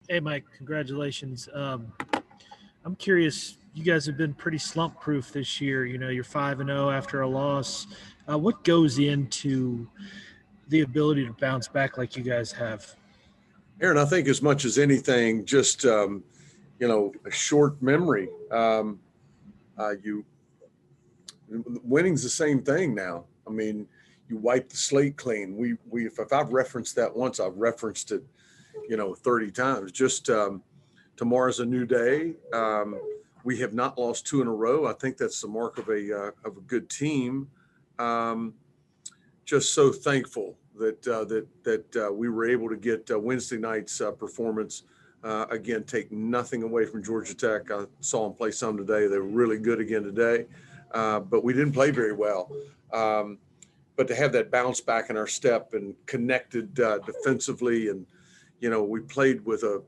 Hey, Mike, congratulations. I'm curious. You guys have been pretty slump proof this year. You know, you're 5-0 after a loss. What goes into the ability to bounce back like you guys have? Aaron, I think as much as anything, just a short memory. You winning's the same thing now. I mean, you wipe the slate clean. If I've referenced that once, I've referenced it, 30 times. Just tomorrow's a new day. We have not lost two in a row. I think that's the mark of a good team. Um, just so thankful that we were able to get Wednesday night's performance. Again, take nothing away from Georgia Tech. I saw them play some today. They were really good again today, but we didn't play very well. But to have that bounce back in our step and connected defensively, and we played with a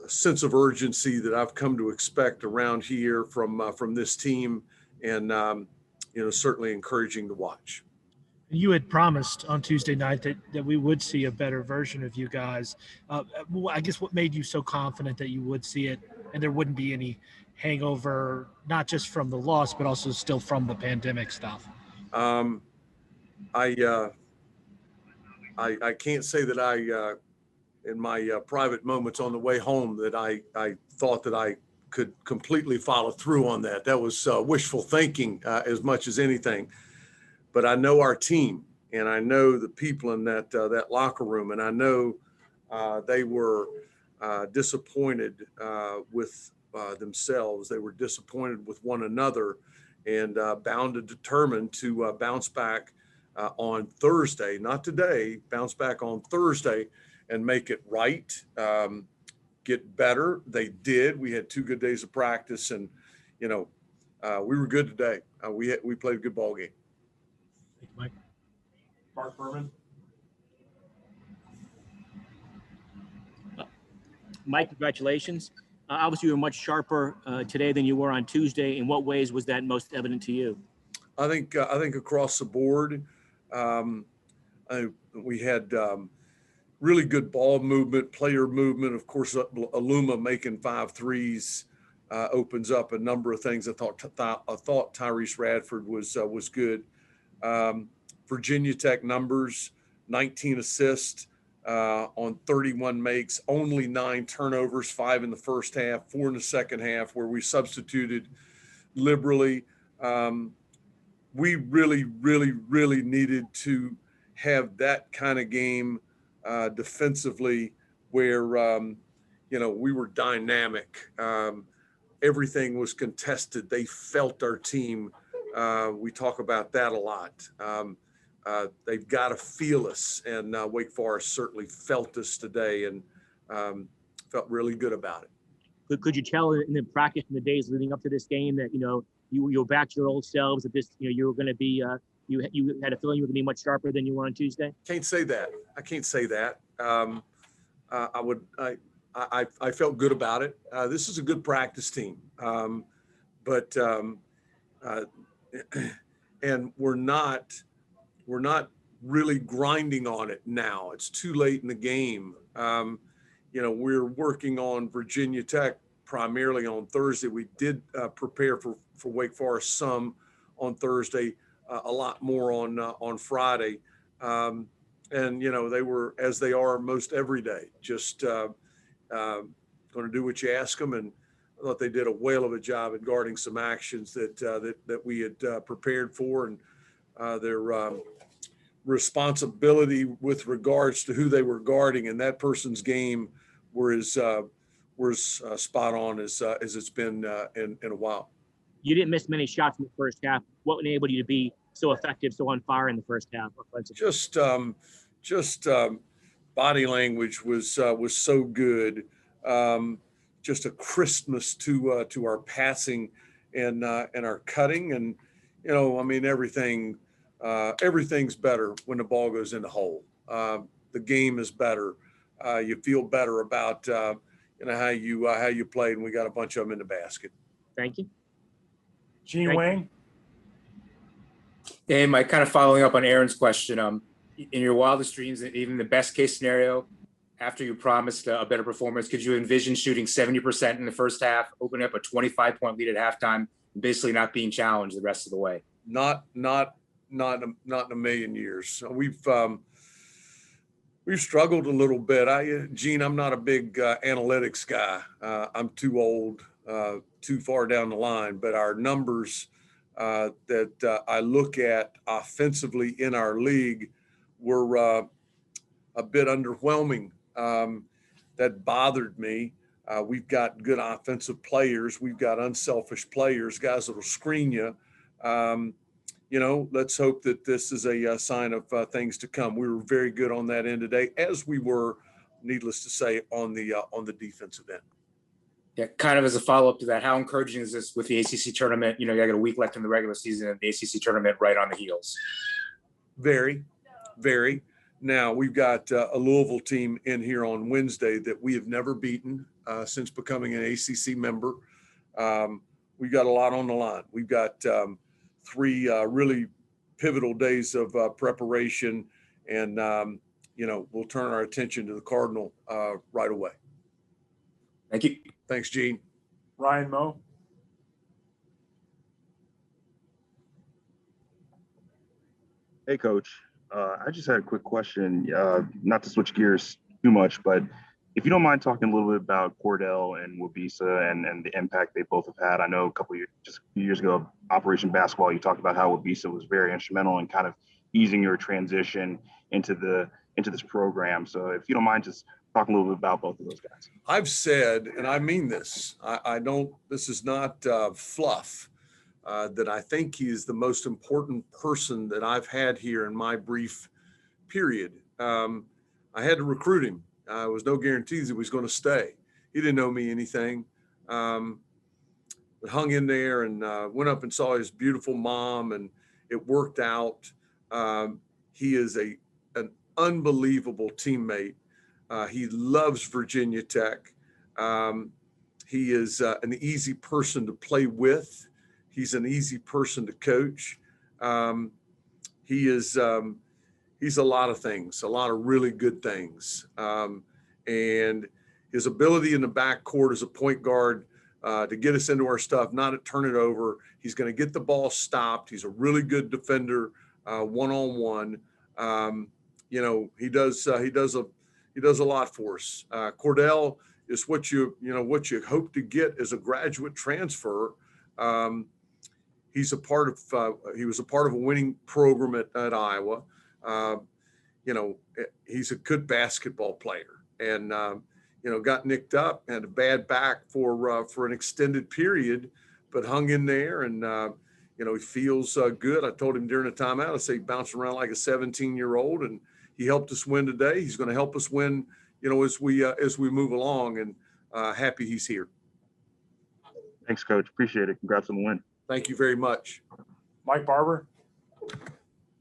sense of urgency that I've come to expect around here from this team, and certainly encouraging to watch. You had promised on Tuesday night that we would see a better version of you guys. I guess what made you so confident that you would see it and there wouldn't be any hangover, not just from the loss, but also still from the pandemic stuff? Um, I, uh, I can't say that in my private moments on the way home, that I thought that I could completely follow through on that. That was wishful thinking as much as anything. But I know our team, and I know the people in that locker room, and I know they were disappointed with themselves. They were disappointed with one another, and bound and determined to bounce back on Thursday, not today, bounce back on Thursday and make it right, get better. They did. We had 2 good days of practice, and we were good today. We played a good ball game. Thank you, Mike. Mark Berman. Mike, congratulations. Obviously, you were much sharper today than you were on Tuesday. In what ways was that most evident to you? I think across the board, we had really good ball movement, player movement. Of course, Aluma making 5 threes opens up a number of things. I thought Tyrese Radford was good. Virginia Tech numbers: 19 assists on 31 makes, only 9 turnovers, 5 in the first half, 4 in the second half, where we substituted liberally. We really, really, really needed to have that kind of game defensively, where we were dynamic. Everything was contested. They felt our team. We talk about that a lot. They've got to feel us, and Wake Forest certainly felt us today, and felt really good about it. Could you tell in the practice in the days leading up to this game that you were back to your old selves, that this you were going to be you had a feeling you were going to be much sharper than you were on Tuesday? Can't say that. I can't say that. I felt good about it. This is a good practice team, but and we're not really grinding on it now. It's too late in the game. We're working on Virginia Tech primarily on Thursday. We did prepare for Wake Forest some on Thursday, a lot more on Friday. And they were, as they are most every day, just going to do what you ask them. And I thought they did a whale of a job at guarding some actions that we had prepared for, and their responsibility with regards to who they were guarding and that person's game were as spot on as it's been in a while. You didn't miss many shots in the first half. What enabled you to be so effective, so on fire in the first half offensively? Just body language was so good. Just a crispness to our passing and our cutting, and everything's better when the ball goes in the hole. The game is better. You feel better about how you played, and we got a bunch of them in the basket. Thank you. Gene Wang. Hey, Mike, kind of following up on Aaron's question. In your wildest dreams, even the best case scenario, after you promised a better performance, could you envision shooting 70% in the first half, opening up a 25-point lead at halftime, and basically not being challenged the rest of the way? Not in a million years. We've struggled a little bit. Gene, I'm not a big analytics guy. I'm too old, too far down the line. But our numbers that I look at offensively in our league were a bit underwhelming. That bothered me. We've got good offensive players. We've got unselfish players, guys that'll screen you. Let's hope that this is a sign of things to come. We were very good on that end today, as we were, needless to say, on the defensive end. Yeah, kind of as a follow-up to that, how encouraging is this with the ACC tournament? You got a week left in the regular season and the ACC tournament right on the heels. Very, very. Now, we've got a Louisville team in here on Wednesday that we have never beaten since becoming an ACC member. We've got a lot on the line. We've got 3 really pivotal days of preparation, and, we'll turn our attention to the Cardinal right away. Thank you. Thanks, Gene. Ryan Moe. Hey, Coach. I just had a quick question, not to switch gears too much, but if you don't mind talking a little bit about Cordell and Wabisa and the impact they both have had. I know just a few years ago, Operation Basketball, you talked about how Wabisa was very instrumental in kind of easing your transition into this program. So if you don't mind just talking a little bit about both of those guys. I've said, and I mean this, this is not fluff, that I think he is the most important person that I've had here in my brief period. I had to recruit him. There was no guarantees he was going to stay. He didn't owe me anything. But hung in there and went up and saw his beautiful mom, and it worked out. He is an unbelievable teammate. He loves Virginia Tech. He is an easy person to play with. He's an easy person to coach. He's a lot of things, a lot of really good things. And his ability in the backcourt as a point guard to get us into our stuff, not to turn it over. He's going to get the ball stopped. He's a really good defender, one-on-one. He does a lot for us. Cordell is what you hope to get as a graduate transfer. He was a part of a winning program at Iowa. He's a good basketball player, and got nicked up, had a bad back for an extended period, but hung in there, and he feels good. I told him during the timeout, I say he bounced around like a 17-year-old, and he helped us win today. He's going to help us win, as we move along, and happy he's here. Thanks, Coach. Appreciate it. Congrats on the win. Thank you very much. Mike Barber.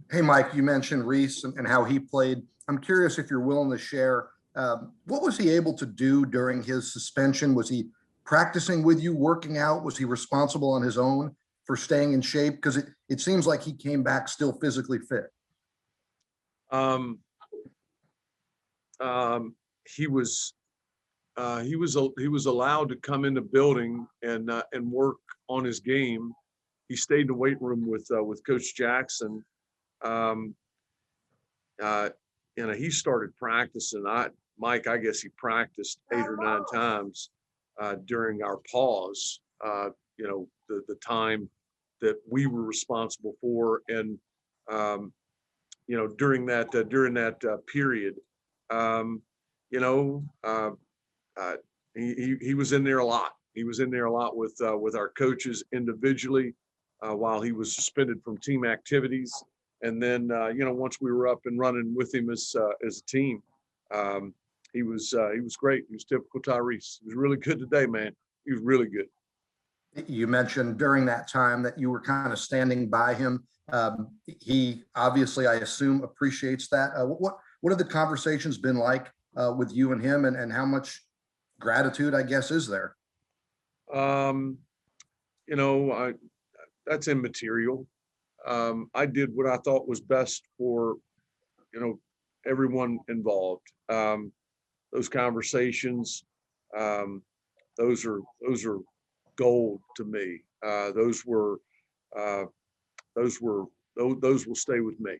Hey, Mike, you mentioned Reese and how he played. I'm curious if you're willing to share, what was he able to do during his suspension? Was he practicing with you, working out? Was he responsible on his own for staying in shape? Because it seems like he came back still physically fit. He was allowed to come in the building and work on his game. He stayed in the weight room with Coach Jackson. He started practicing. Mike, I guess he practiced 8 or 9 times during our pause. The time that we were responsible for, and during that period, he was in there a lot. He was in there a lot with our coaches individually while he was suspended from team activities. And then, once we were up and running with him as a team, he was great. He was typical Tyrese. He was really good today, man. He was really good. You mentioned during that time that you were kind of standing by him. He obviously, I assume, appreciates that. What have the conversations been like with you and him, and how much gratitude, I guess, is there? That's immaterial. I did what I thought was best for, everyone involved. those conversations, those are gold to me. Those will stay with me.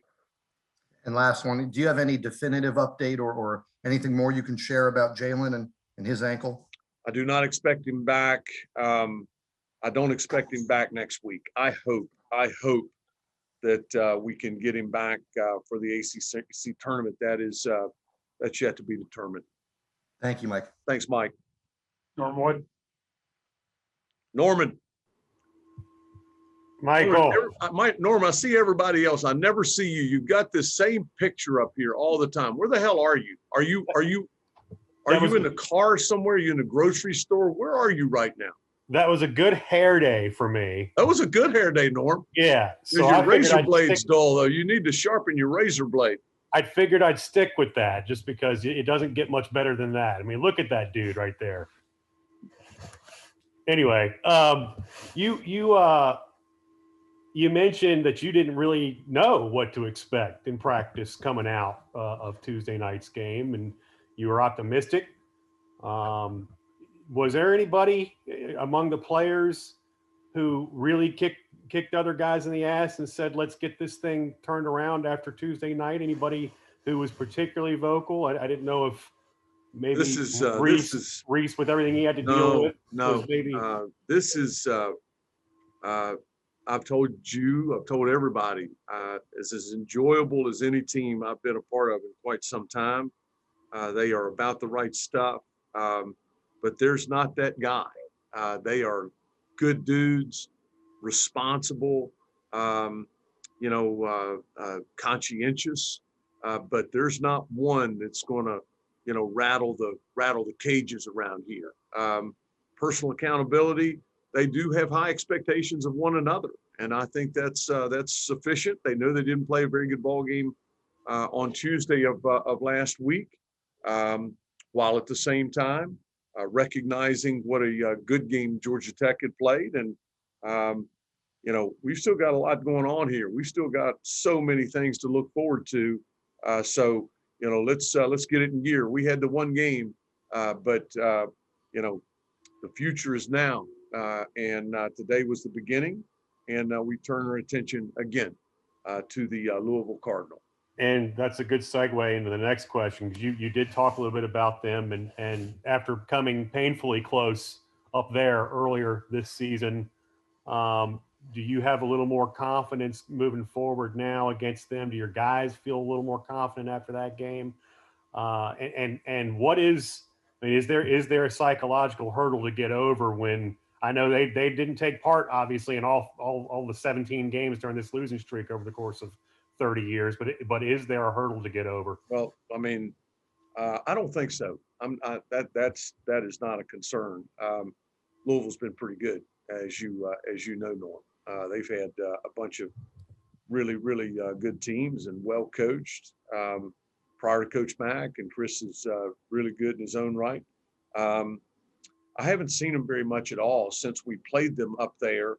And last one, do you have any definitive update or anything more you can share about Jalen and his ankle? I do not expect him back. I don't expect him back next week. I hope that we can get him back for the ACC tournament. That's yet to be determined. Thank you, Mike. Thanks, Mike. Norm Wood. Norman. Michael. Norm, I see everybody else. I never see you. You've got this same picture up here all the time. Where the hell are you? Are you in the car somewhere? Are you in the grocery store? Where are you right now? That was a good hair day for me. That was a good hair day, Norm. Yeah. So your razor blade's dull, though. You need to sharpen your razor blade. I figured I'd stick with that just because it doesn't get much better than that. I mean, look at that dude right there. Anyway, you mentioned that you didn't really know what to expect in practice coming out of Tuesday night's game, and you were optimistic. Was there anybody among the players who really kicked other guys in the ass and said, let's get this thing turned around after Tuesday night? Anybody who was particularly vocal? I didn't know if maybe Reese, with everything he had to deal with. No, I've told you, I've told everybody, it's as enjoyable as any team I've been a part of in quite some time. They are about the right stuff, but there's not that guy. They are good dudes, responsible, conscientious, but there's not one that's going to, rattle the cages around here. Personal accountability. They do have high expectations of one another, and I think that's sufficient. They know they didn't play a very good ball game on Tuesday of last week, while at the same time recognizing what a good game Georgia Tech had played. And we've still got a lot going on here. We've still got so many things to look forward to. So let's get it in gear. We had the one game, but the future is now. And today was the beginning, and we turn our attention again to the Louisville Cardinal. And that's a good segue into the next question, because you did talk a little bit about them, and after coming painfully close up there earlier this season, do you have a little more confidence moving forward now against them? Do your guys feel a little more confident after that game? And what is there a psychological hurdle to get over when I know they didn't take part, obviously, in all the 17 games during this losing streak over the course of 30 years, but is there a hurdle to get over? Well, I mean, I don't think so. That is not a concern. Louisville's been pretty good, as you know, Norm. They've had a bunch of really good teams and well coached. Prior to Coach Mack, and Chris is really good in his own right. I haven't seen him very much at all since we played them up there.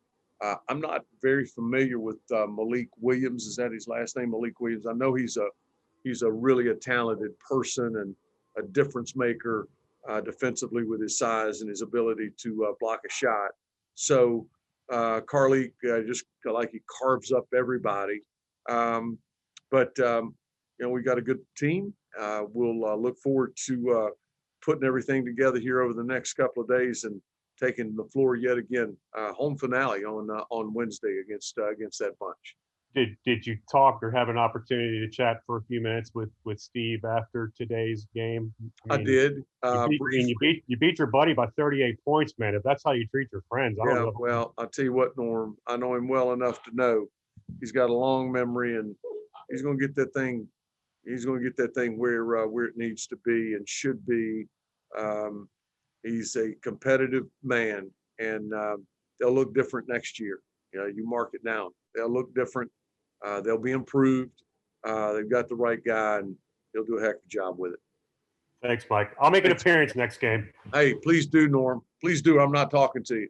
I'm not very familiar with Malik Williams. Is that his last name, Malik Williams? I know he's a really talented person and a difference maker defensively with his size and his ability to block a shot. So Carly just like he carves up everybody. But we got a good team. We'll look forward to putting everything together here over the next couple of days and taking the floor yet again. Home finale on Wednesday against that bunch. Did you talk or have an opportunity to chat for a few minutes with Steve after today's game? I did. You beat your buddy by 38 points, man. If that's how you treat your friends, I don't know. Well, I'll tell you what, Norm. I know him well enough to know he's got a long memory, and he's going to get that thing. He's going to get that thing where it needs to be and should be. He's a competitive man, and they'll look different next year. You mark it now. They'll look different. They'll be improved. They've got the right guy, and he'll do a heck of a job with it. Thanks, Mike. I'll make an appearance next game. Hey, please do, Norm. Please do. I'm not talking to you.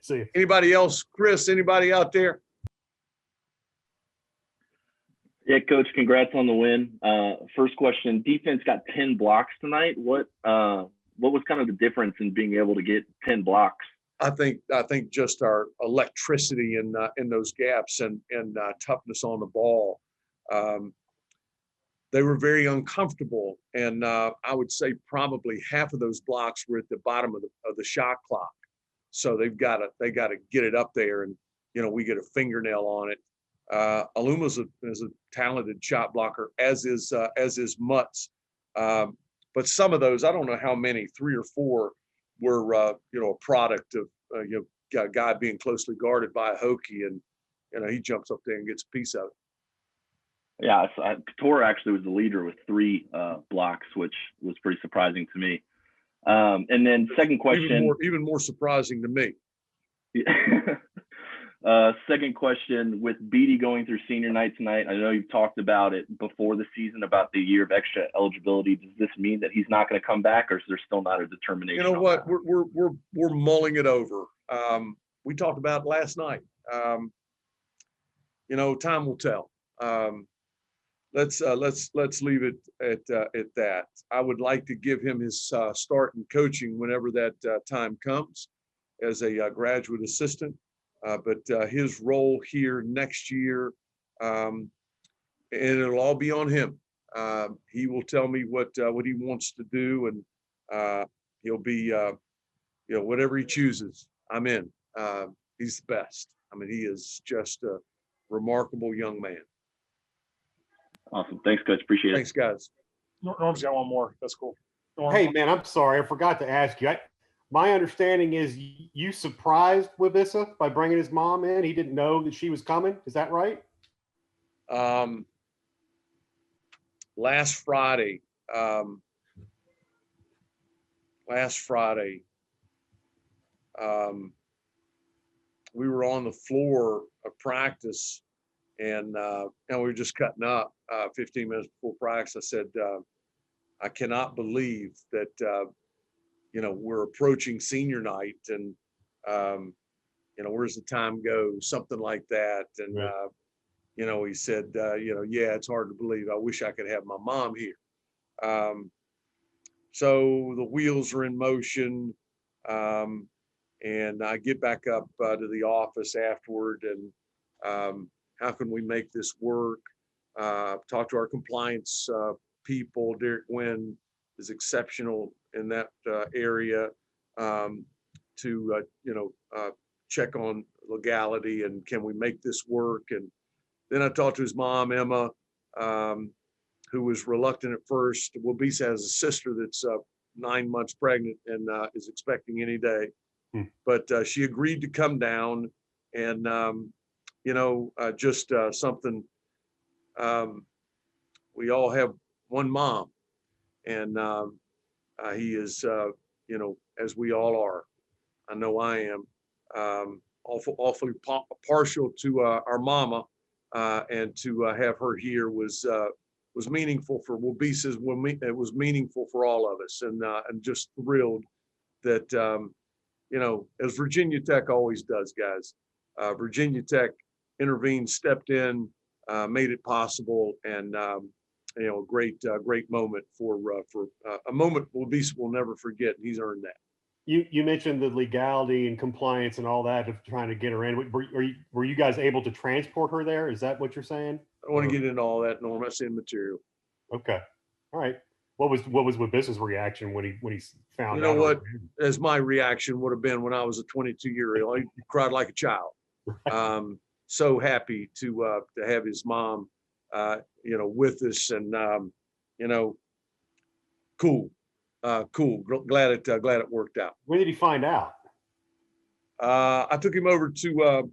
See you. Anybody else? Chris, anybody out there? Yeah, Coach, congrats on the win. First question, defense got 10 blocks tonight. What was kind of the difference in being able to get 10 blocks? I think just our electricity in those gaps and toughness on the ball. They were very uncomfortable, and I would say probably half of those blocks were at the bottom of the shot clock. So they got to get it up there, and we get a fingernail on it. Aluma's is a talented shot blocker, as is Mutz. But some of those, I don't know how many, 3 or 4 were a product of a guy being closely guarded by a Hokie, and he jumps up there and gets a piece of it. Yeah, so Couture actually was the leader with 3 blocks, which was pretty surprising to me. And then second question, even more surprising to me. Second question, with Beatty going through senior night tonight, I know you've talked about it before the season about the year of extra eligibility. Does this mean that he's not going to come back, or is there still not a determination? You know what? We're mulling it over. We talked about it last night. Time will tell. Let's leave it at that. I would like to give him his start in coaching whenever that time comes as a graduate assistant. But his role here next year, and it'll all be on him. He will tell me what he wants to do, and he'll be, whatever he chooses, I'm in. He's the best. I mean, he is just a remarkable young man. Awesome. Thanks, Coach. Appreciate it. Thanks, guys. Norm's got one more. That's cool. Norm. Hey, man, I'm sorry. I forgot to ask you. My understanding is you surprised Wabissa by bringing his mom in. He didn't know that she was coming. Is that right? Last Friday, we were on the floor of practice, and we were just cutting up 15 minutes before practice. I said, I cannot believe that, we're approaching senior night, and, where's the time go? Something like that. And, right. He said, yeah, it's hard to believe. I wish I could have my mom here. So the wheels are in motion. And I get back up to the office afterward, and how can we make this work? Talk to our compliance people. Derek Wynn is exceptional in that area to check on legality, and can we make this work? And then I talked to his mom, Emma, who was reluctant at first. Wabissa has a sister that's 9 months pregnant and is expecting any day. But she agreed to come down, and just something. We all have one mom, and he is, as we all are. I know I am awfully partial to our mama, and to have her here was meaningful for Wabissa. It was meaningful for all of us, and just thrilled that. As Virginia Tech always does, guys, Virginia Tech intervened, stepped in, made it possible, and a great moment for a moment Wabissa will never forget. And he's earned that. You mentioned the legality and compliance and all that of trying to get her in. Were you guys able to transport her there? Is that what you're saying? I don't want to get into all that, Norm. That's in material. Okay, all right. What was Wabissa's reaction when he found out? You know what? As my reaction would have been when I was a 22-year-old, I cried like a child. So happy to have his mom, with us, and cool. Glad it worked out. When did he find out? I took him over to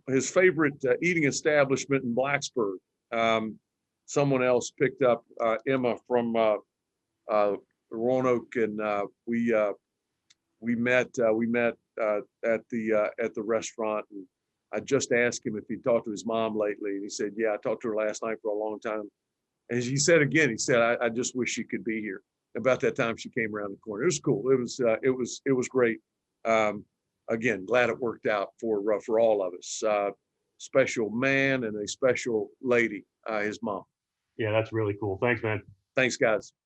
his favorite eating establishment in Blacksburg. Someone else picked up Emma from Roanoke, and we met at the restaurant. And I just asked him if he talked to his mom lately, and he said, "Yeah, I talked to her last night for a long time." And he said again, "I just wish she could be here." About that time, she came around the corner. It was cool. It was great. Again, glad it worked out for all of us. Special man and a special lady. his mom. Yeah, that's really cool. Thanks, man. Thanks, guys.